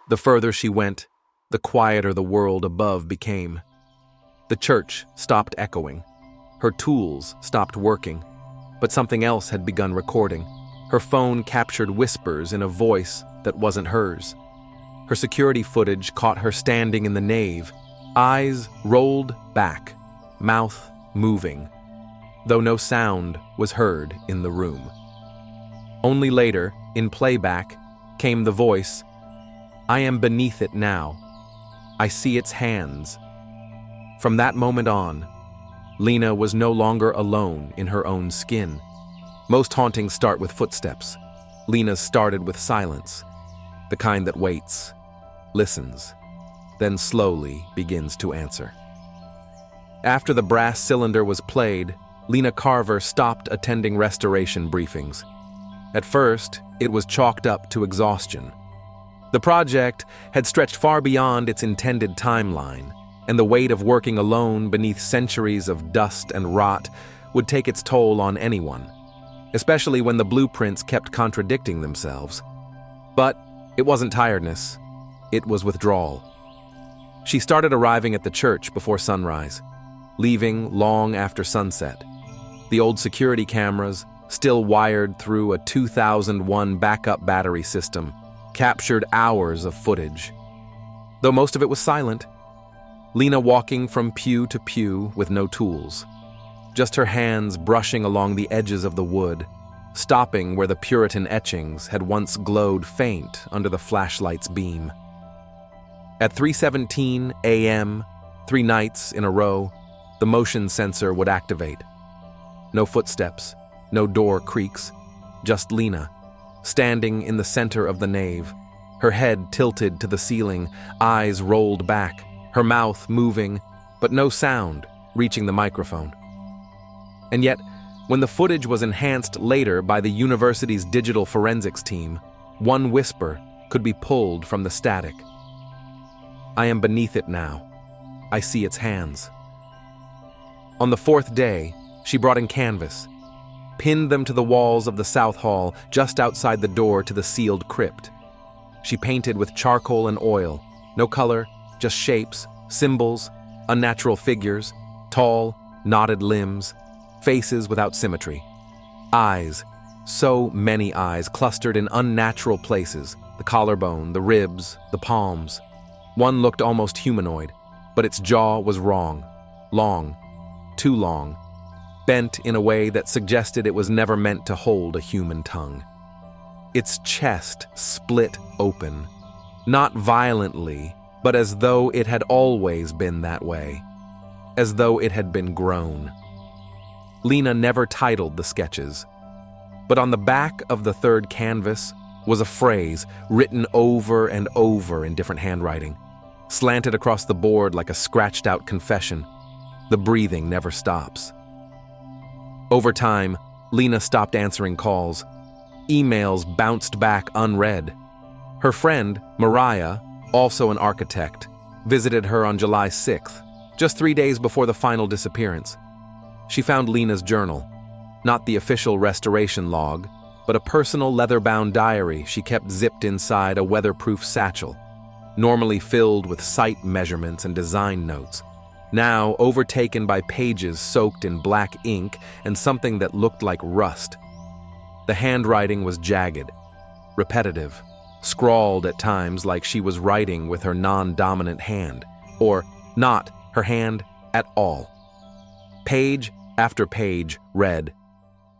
The further she went, the quieter the world above became. The church stopped echoing. Her tools stopped working, but something else had begun recording. Her phone captured whispers in a voice that wasn't hers. Her security footage caught her standing in the nave, eyes rolled back, mouth moving, though no sound was heard in the room. Only later, in playback, came the voice, "I am beneath it now. I see its hands." From that moment on, Lena was no longer alone in her own skin. Most hauntings start with footsteps. Lena's started with silence, the kind that waits, listens, then slowly begins to answer. After the brass cylinder was played, Lena Carver stopped attending restoration briefings. At first, it was chalked up to exhaustion. The project had stretched far beyond its intended timeline, and the weight of working alone beneath centuries of dust and rot would take its toll on anyone, especially when the blueprints kept contradicting themselves. But it wasn't tiredness, it was withdrawal. She started arriving at the church before sunrise, leaving long after sunset. The old security cameras, still wired through a 2001 backup battery system, captured hours of footage. Though most of it was silent, Lena walking from pew to pew with no tools, just her hands brushing along the edges of the wood, stopping where the Puritan etchings had once glowed faint under the flashlight's beam. At 3:17 a.m., 3 nights in a row, the motion sensor would activate. No footsteps, no door creaks, just Lena, standing in the center of the nave, her head tilted to the ceiling, eyes rolled back, her mouth moving, but no sound reaching the microphone. And yet, when the footage was enhanced later by the university's digital forensics team, one whisper could be pulled from the static. "I am beneath it now. I see its hands." On the 4th day, she brought in canvas, pinned them to the walls of the South Hall just outside the door to the sealed crypt. She painted with charcoal and oil, no color, just shapes, symbols, unnatural figures, tall, knotted limbs, faces without symmetry. Eyes, so many eyes clustered in unnatural places, the collarbone, the ribs, the palms. One looked almost humanoid, but its jaw was wrong, long, too long, bent in a way that suggested it was never meant to hold a human tongue. Its chest split open, not violently, but as though it had always been that way, as though it had been grown. Lena never titled the sketches, but on the back of the 3rd canvas was a phrase written over and over in different handwriting, slanted across the board like a scratched-out confession. The breathing never stops. Over time, Lena stopped answering calls. Emails bounced back unread. Her friend, Mariah, also an architect, visited her on July 6th, just 3 days before the final disappearance. She found Lena's journal, not the official restoration log, but a personal leather-bound diary she kept zipped inside a weatherproof satchel, normally filled with site measurements and design notes, now overtaken by pages soaked in black ink and something that looked like rust. The handwriting was jagged, repetitive, scrawled at times like she was writing with her non-dominant hand, or not her hand at all. Page after page read,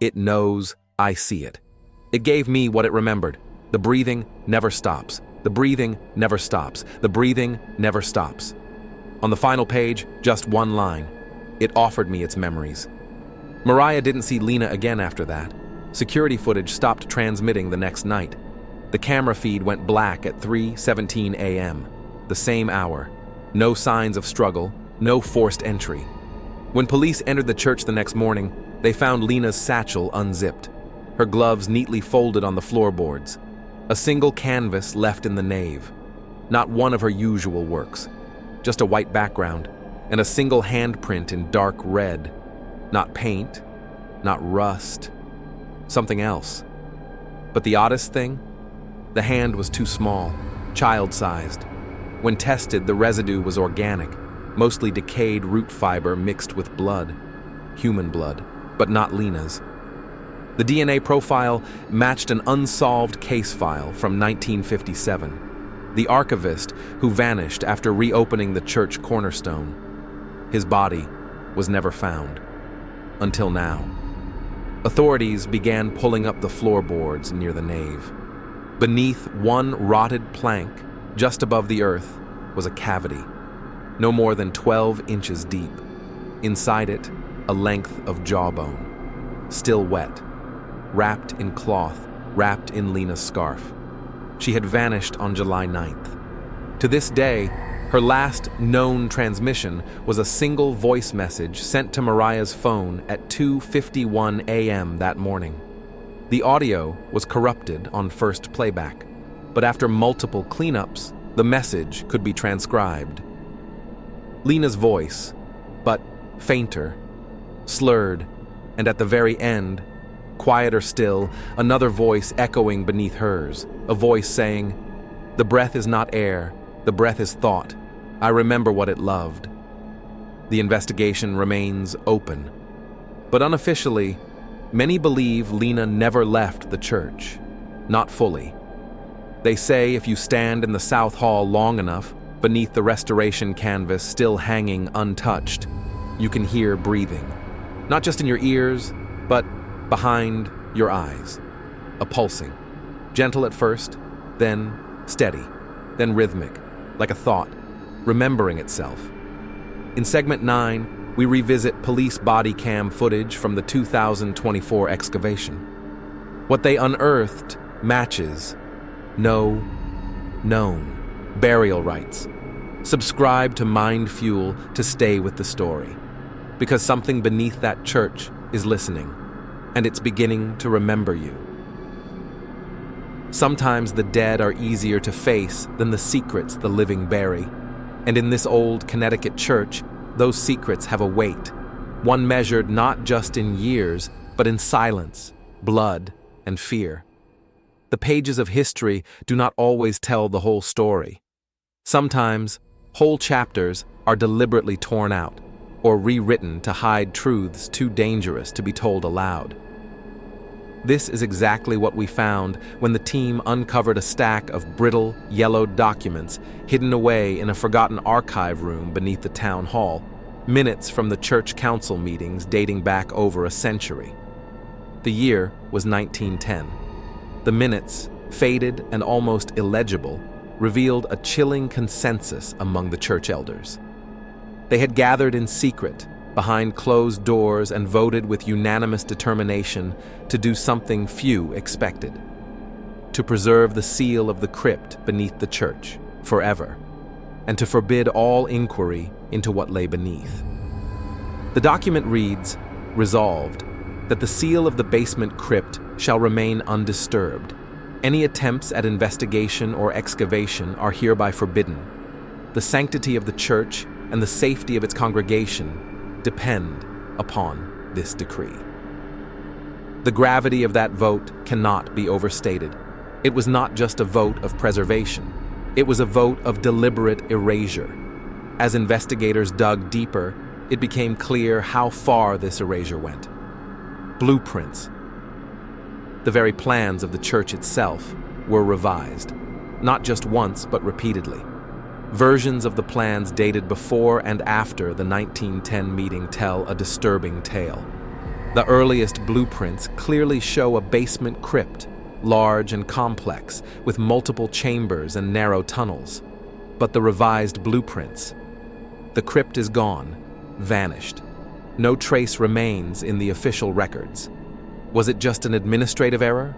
"It knows I see it." It gave me what it remembered. The breathing never stops. The breathing never stops. The breathing never stops. On the final page, just one line. It offered me its memories. Mariah didn't see Lena again after that. Security footage stopped transmitting the next night. The camera feed went black at 3:17 a.m., the same hour. No signs of struggle, no forced entry. When police entered the church the next morning, they found Lena's satchel unzipped, her gloves neatly folded on the floorboards, a single canvas left in the nave. Not one of her usual works, just a white background, and a single handprint in dark red. Not paint, not rust, something else. But the oddest thing? The hand was too small, child-sized. When tested, the residue was organic, mostly decayed root fiber mixed with blood. Human blood, but not Lena's. The DNA profile matched an unsolved case file from 1957. The archivist who vanished after reopening the church cornerstone. His body was never found. Until now. Authorities began pulling up the floorboards near the nave. Beneath one rotted plank, just above the earth, was a cavity, no more than 12 inches deep. Inside it, a length of jawbone, still wet, wrapped in cloth, wrapped in Lena's scarf. She had vanished on July 9th. To this day, her last known transmission was a single voice message sent to Mariah's phone at 2:51 a.m. that morning. The audio was corrupted on first playback, but after multiple cleanups, the message could be transcribed. Lena's voice, but fainter, slurred, and at the very end, quieter still, another voice echoing beneath hers, a voice saying, "The breath is not air, the breath is thought. I remember what it loved." The investigation remains open, but unofficially, many believe Lena never left the church, not fully. They say if you stand in the South Hall long enough, beneath the restoration canvas still hanging untouched, you can hear breathing. Not just in your ears, but behind your eyes. A pulsing. Gentle at first, then steady, then rhythmic, like a thought, remembering itself. In segment 9, we revisit police body cam footage from the 2024 excavation. What they unearthed matches no known burial rites. Subscribe to MindFuel to stay with the story, because something beneath that church is listening, and it's beginning to remember you. Sometimes the dead are easier to face than the secrets the living bury, and in this old Connecticut church, those secrets have a weight, one measured not just in years, but in silence, blood, and fear. The pages of history do not always tell the whole story. Sometimes, whole chapters are deliberately torn out or rewritten to hide truths too dangerous to be told aloud. This is exactly what we found when the team uncovered a stack of brittle, yellowed documents hidden away in a forgotten archive room beneath the town hall, minutes from the church council meetings dating back over a century. The year was 1910. The minutes, faded and almost illegible, revealed a chilling consensus among the church elders. They had gathered in secret, behind closed doors, and voted with unanimous determination to do something few expected: to preserve the seal of the crypt beneath the church forever, and to forbid all inquiry into what lay beneath. The document reads, "Resolved, that the seal of the basement crypt shall remain undisturbed. Any attempts at investigation or excavation are hereby forbidden. The sanctity of the church and the safety of its congregation depend upon this decree." The gravity of that vote cannot be overstated. It was not just a vote of preservation. It was a vote of deliberate erasure. As investigators dug deeper, it became clear how far this erasure went. Blueprints. The very plans of the church itself were revised, not just once but repeatedly. Versions of the plans dated before and after the 1910 meeting tell a disturbing tale. The earliest blueprints clearly show a basement crypt, large and complex, with multiple chambers and narrow tunnels. But the revised blueprints, the crypt is gone, vanished. No trace remains in the official records. Was it just an administrative error?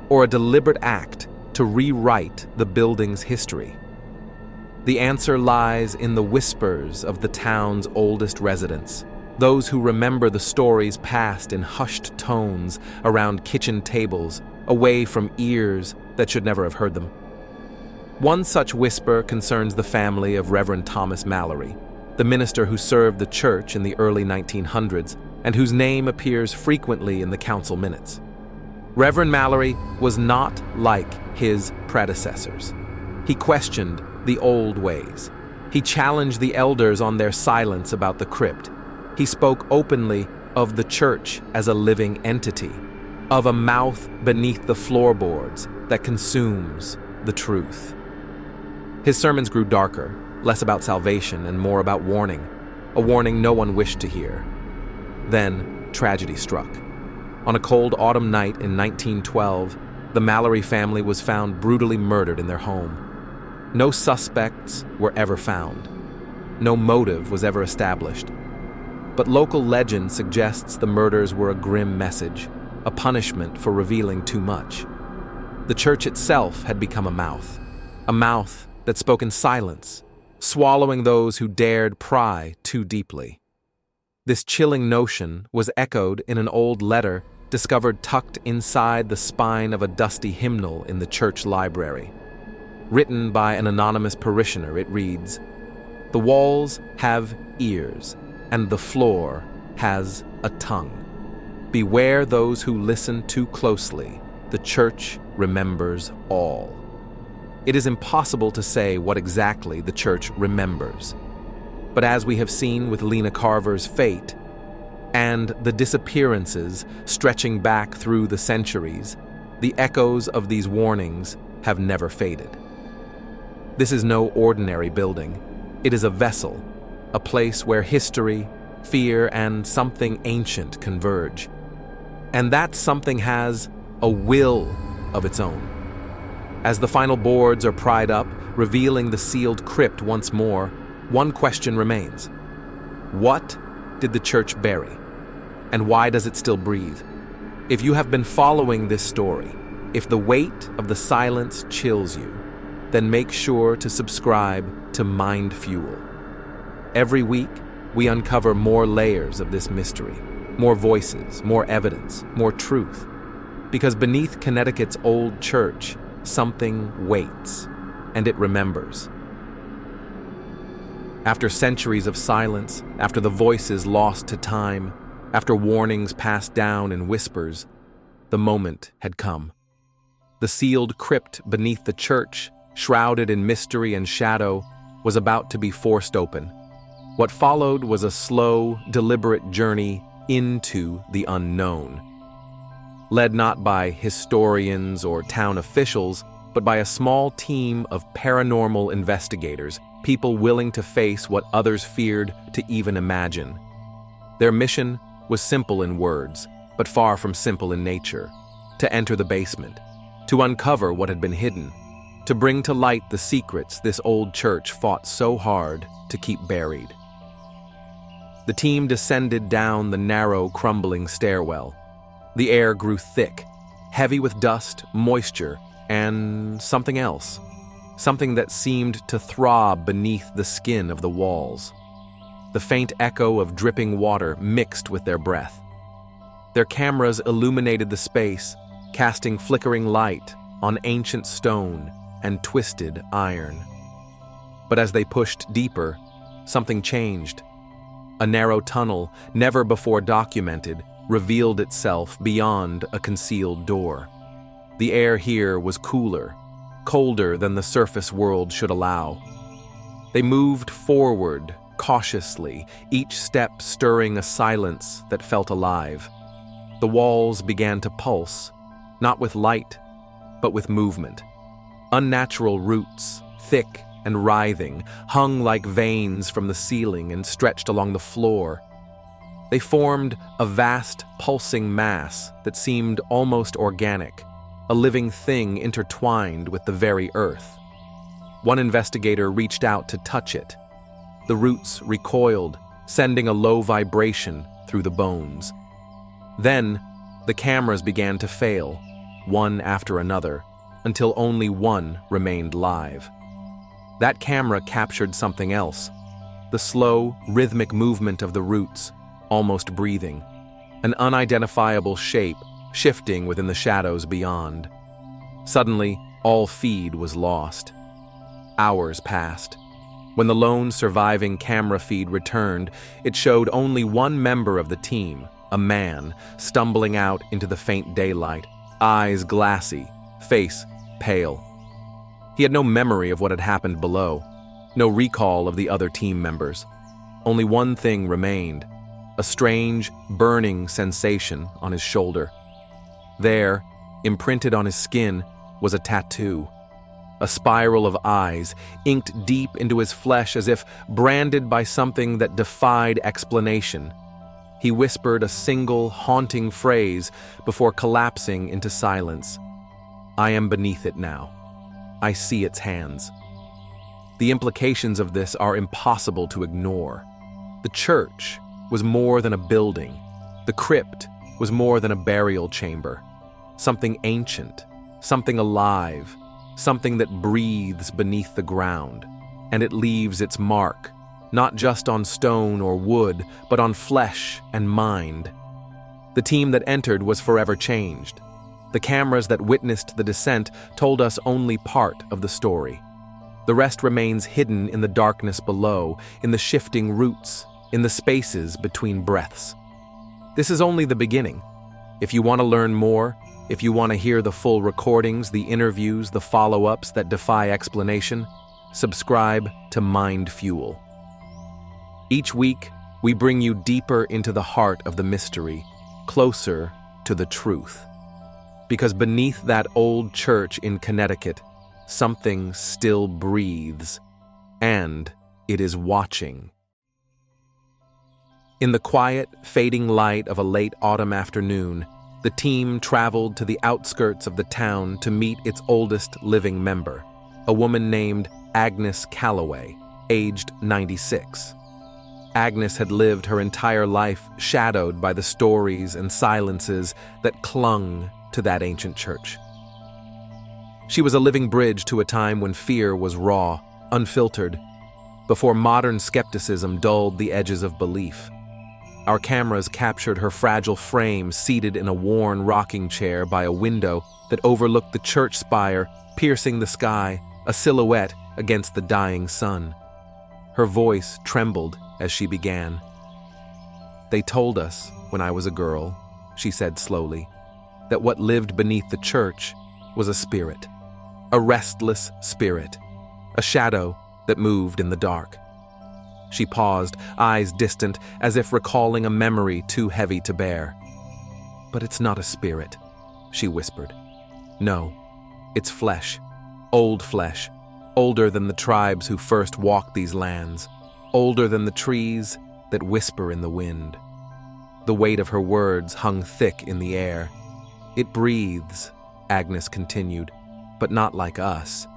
Or a deliberate act to rewrite the building's history? The answer lies in the whispers of the town's oldest residents, those who remember the stories passed in hushed tones around kitchen tables, away from ears that should never have heard them. One such whisper concerns the family of Reverend Thomas Mallory, the minister who served the church in the early 1900s and whose name appears frequently in the council minutes. Reverend Mallory was not like his predecessors. He questioned the old ways. He challenged the elders on their silence about the crypt. He spoke openly of the church as a living entity, of a mouth beneath the floorboards that consumes the truth. His sermons grew darker, less about salvation and more about warning, a warning no one wished to hear. Then, tragedy struck. On a cold autumn night in 1912, the Mallory family was found brutally murdered in their home. No suspects were ever found. No motive was ever established. But local legend suggests the murders were a grim message, a punishment for revealing too much. The church itself had become a mouth that spoke in silence, swallowing those who dared pry too deeply. This chilling notion was echoed in an old letter discovered tucked inside the spine of a dusty hymnal in the church library. Written by an anonymous parishioner, it reads, "The walls have ears, and the floor has a tongue. Beware those who listen too closely. The church remembers all." It is impossible to say what exactly the church remembers. But as we have seen with Lena Carver's fate, and the disappearances stretching back through the centuries, the echoes of these warnings have never faded. This is no ordinary building. It is a vessel, a place where history, fear, and something ancient converge. And that something has a will of its own. As the final boards are pried up, revealing the sealed crypt once more, one question remains. What did the church bury? And why does it still breathe? If you have been following this story, if the weight of the silence chills you, then make sure to subscribe to MindFuel. Every week, we uncover more layers of this mystery, more voices, more evidence, more truth. Because beneath Connecticut's old church, something waits, and it remembers. After centuries of silence, after the voices lost to time, after warnings passed down in whispers, the moment had come. The sealed crypt beneath the church, shrouded in mystery and shadow, was about to be forced open. What followed was a slow, deliberate journey into the unknown. Led not by historians or town officials, but by a small team of paranormal investigators, people willing to face what others feared to even imagine. Their mission was simple in words, but far from simple in nature: to enter the basement, to uncover what had been hidden, to bring to light the secrets this old church fought so hard to keep buried. The team descended down the narrow, crumbling stairwell. The air grew thick, heavy with dust, moisture, and something else. Something that seemed to throb beneath the skin of the walls. The faint echo of dripping water mixed with their breath. Their cameras illuminated the space, casting flickering light on ancient stone and twisted iron. But as they pushed deeper, something changed. A narrow tunnel, never before documented, revealed itself beyond a concealed door. The air here was cooler, colder than the surface world should allow. They moved forward, cautiously, each step stirring a silence that felt alive. The walls began to pulse, not with light, but with movement. Unnatural roots, thick and writhing, hung like veins from the ceiling and stretched along the floor. They formed a vast, pulsing mass that seemed almost organic, a living thing intertwined with the very earth. One investigator reached out to touch it. The roots recoiled, sending a low vibration through the bones. Then, the cameras began to fail, one after another, until only one remained live. That camera captured something else: the slow, rhythmic movement of the roots, almost breathing, an unidentifiable shape shifting within the shadows beyond. Suddenly, all feed was lost. Hours passed. When the lone surviving camera feed returned, it showed only one member of the team, a man, stumbling out into the faint daylight, eyes glassy, face pale. He had no memory of what had happened below, no recall of the other team members. Only one thing remained, a strange, burning sensation on his shoulder. There, imprinted on his skin, was a tattoo. A spiral of eyes, inked deep into his flesh as if branded by something that defied explanation. He whispered a single, haunting phrase before collapsing into silence. I am beneath it now. I see its hands. The implications of this are impossible to ignore. The church was more than a building. The crypt was more than a burial chamber. Something ancient, something alive, something that breathes beneath the ground, and it leaves its mark, not just on stone or wood, but on flesh and mind. The team that entered was forever changed. The cameras that witnessed the descent told us only part of the story. The rest remains hidden in the darkness below, in the shifting roots, in the spaces between breaths. This is only the beginning. If you want to learn more, if you want to hear the full recordings, the interviews, the follow-ups that defy explanation, subscribe to MindFuel. Each week, we bring you deeper into the heart of the mystery, closer to the truth. Because beneath that old church in Connecticut, something still breathes, and it is watching. In the quiet, fading light of a late autumn afternoon, the team traveled to the outskirts of the town to meet its oldest living member, a woman named Agnes Calloway, aged 96. Agnes had lived her entire life shadowed by the stories and silences that clung to that ancient church. She was a living bridge to a time when fear was raw, unfiltered, before modern skepticism dulled the edges of belief. Our cameras captured her fragile frame seated in a worn rocking chair by a window that overlooked the church spire, piercing the sky, a silhouette against the dying sun. Her voice trembled as she began. "They told us, when I was a girl," she said slowly, "that what lived beneath the church was a spirit, a restless spirit, a shadow that moved in the dark." She paused, eyes distant, as if recalling a memory too heavy to bear. "But it's not a spirit," she whispered. "No, it's flesh, older than the tribes who first walked these lands, older than the trees that whisper in the wind." The weight of her words hung thick in the air. "It breathes," Agnes continued, "but not like us.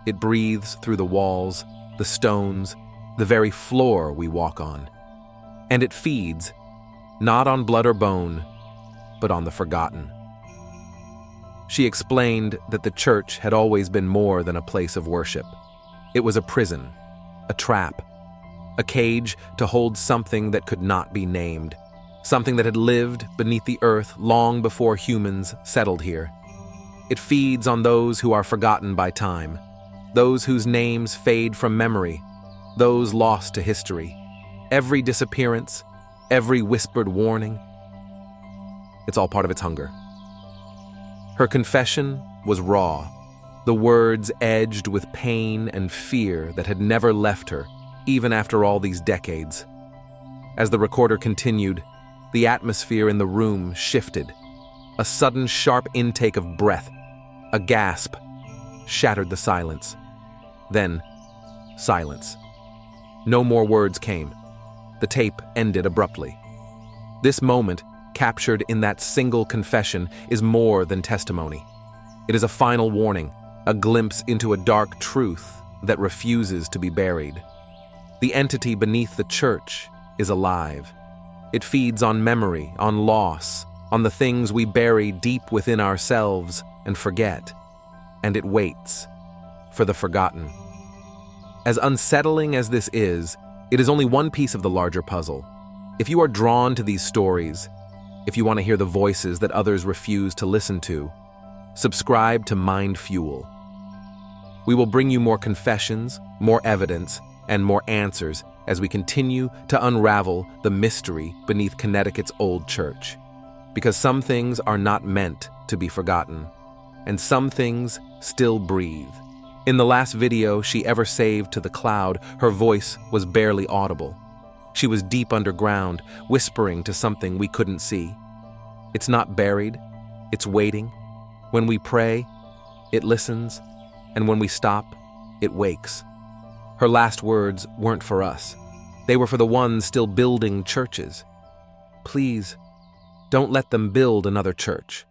It breathes through the walls, the stones, the very floor we walk on. And it feeds, not on blood or bone, but on the forgotten." She explained that the church had always been more than a place of worship. It was a prison, a trap, a cage to hold something that could not be named, something that had lived beneath the earth long before humans settled here. It feeds on those who are forgotten by time, those whose names fade from memory, those lost to history. Every disappearance, every whispered warning, it's all part of its hunger. Her confession was raw, the words edged with pain and fear that had never left her, even after all these decades. As the recorder continued, the atmosphere in the room shifted. A sudden sharp intake of breath, a gasp, shattered the silence. Then, silence. No more words came. The tape ended abruptly. This moment, captured in that single confession, is more than testimony. It is a final warning, a glimpse into a dark truth that refuses to be buried. The entity beneath the church is alive. It feeds on memory, on loss, on the things we bury deep within ourselves and forget. And it waits for the forgotten. As unsettling as this is, it is only one piece of the larger puzzle. If you are drawn to these stories, if you want to hear the voices that others refuse to listen to, subscribe to MindFuel. We will bring you more confessions, more evidence, and more answers as we continue to unravel the mystery beneath Connecticut's old church. Because some things are not meant to be forgotten, and some things still breathe, In the last video she ever saved to the cloud, her voice was barely audible. She was deep underground, whispering to something we couldn't see. It's not buried, it's waiting. When we pray, it listens, and when we stop, it wakes. Her last words weren't for us. They were for the ones still building churches. Please, don't let them build another church.